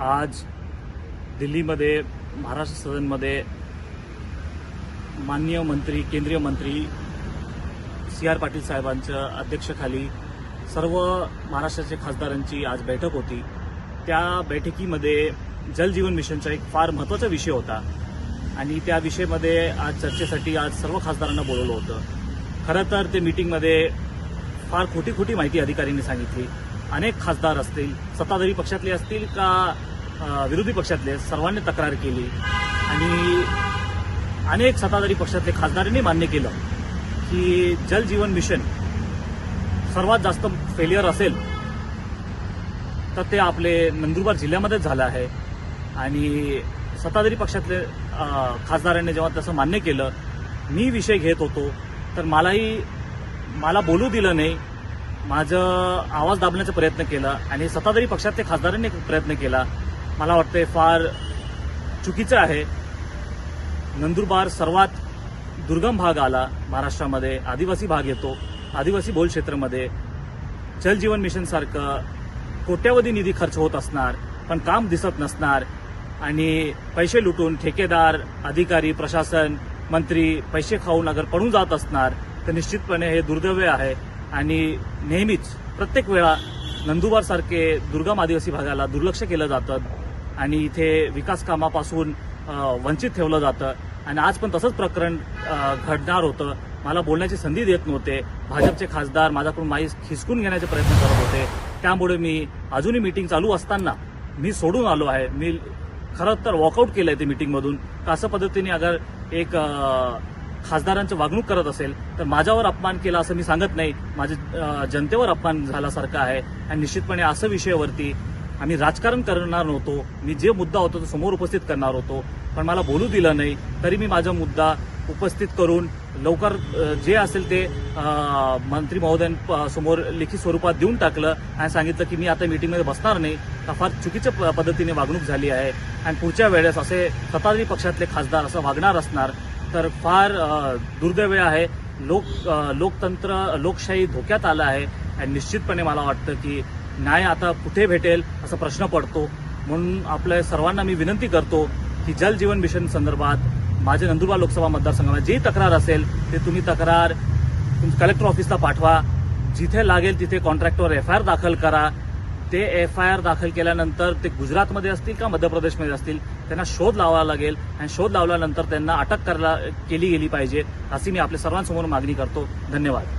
आज दिल्लीमध्ये महाराष्ट्र सदनमध्ये माननीय मंत्री केंद्रीय मंत्री सी.आर. पाटील साहेबांच्या अध्यक्षतेखाली सर्व महाराष्ट्राचे खासदारांची आज बैठक होती। त्या बैठकीमध्ये जल जीवन मिशनचा एक फार महत्त्वाचा विषय होता आणि त्या विषयामध्ये आज चर्चेसाठी आज सर्व खासदारांना बोलवलं होतं। खरं तर ते मीटिंगमध्ये फार खोटी माहिती अधिकाऱ्यांनी सांगितली। अनेक खासदार असतील, सत्ताधारी पक्षातले असतील का विरोधी पक्षातले, सर्वांनी तक्रार केली आणि अनेक सत्ताधारी पक्षातले खासदारांनी मान्य केलं की जल जीवन मिशन सर्वात जास्त फेलियर असेल तर ते आपले नंदुरबार जिल्ह्यामध्येच झालं आहे। आणि सत्ताधारी पक्षातले खासदारांनी जेव्हा तसं मान्य केलं, मी विषय घेत होतो तर मला बोलू दिलं नाही, माझं आवाज दाबण्याचा प्रयत्न केला आणि सत्ताधारी पक्षातल्या खासदारांनी प्रयत्न केला। मला वाटतंय फार चुकीचं आहे। नंदुरबार सर्वात दुर्गम भाग आला महाराष्ट्रामध्ये, आदिवासी भाग येतो। आदिवासी बहुल क्षेत्रामध्ये जल जीवन मिशन सारखं कोट्यवधी निधी खर्च होत असणार पण काम दिसत नसणार आणि पैसे लुटून ठेकेदार, अधिकारी, प्रशासन, मंत्री पैसे खाऊन अगर पळून जात असणार तर निश्चितपणे हे दुर्दैव आहे। आणि नेहमीच प्रत्येक वेळा नंदुरबार सारखे दुर्गम आदिवासी भागाला दुर्लक्ष केलं जातं आणि इथे विकास कामापासून वंचित ठेवलं जातं आणि आज पण तसंच प्रकरण घडणार होतं। मला बोलण्याची संधी देत नव्हते, भाजपचे खासदार माझ्याकडून माईक खिसकून घेण्याचे प्रयत्न करत होते। त्यामुळे मी अजूनही मीटिंग चालू असताना मी सोडून आलो आहे। मी खरं तर वॉकआउट केलंय ते मीटिंगमधून। असं पद्धतीने अगर एक खासदारांचं वागणूक करत असेल तर माझ्यावर अपमान केला असं मी सांगत नाही, माझ्या जनतेवर अपमान झाल्यासारखं आहे। आणि निश्चितपणे असं विषयावरती आम्ही राजकारण करणार नव्हतो। मी जे मुद्दा होता तो समोर उपस्थित करणार होतो पण मला बोलू दिलं नाही, तरी मी माझा मुद्दा उपस्थित करून लवकर जे असेल ते मंत्री महोदयांसमोर लिखित स्वरूपात देऊन टाकलं आणि सांगितलं की मी आता मीटिंगमध्ये बसणार नाही। फार चुकीच्या पद्धतीने वागणूक झाली आहे आणि पुढच्या वेळेस असे सत्ताधारी पक्षातले खासदार असं वागणार असणार तर फार दुर्दैव आहे। लोकतंत्र, लोकशाही धोक्यात आला आहे आणि निश्चितपणे मला वाटतं की न्याय आता कुठे भेटेल असा प्रश्न पडतो। म्हणून आपल्या सर्वांना मी विनंती करतो की जल जीवन मिशन संदर्भात माझ्या नंदुरबार लोकसभा मतदारसंघात जी तक्रार असेल ते तुम्ही तक्रार कलेक्टर ऑफिसला पाठवा। जिथे लागेल तिथे कॉन्ट्रॅक्टवर एफआयआर दाखल करा। ते एफआयआर दाखल केल्यानंतर ते गुजरातमध्ये असतील का मध्य प्रदेशमध्ये असतील त्यांना शोध लावावा लागेल आणि शोध लावल्यानंतर त्यांना अटक केली गेली पाहिजे अशी मी आपल्या सर्वांसमोर मागणी करतो। धन्यवाद।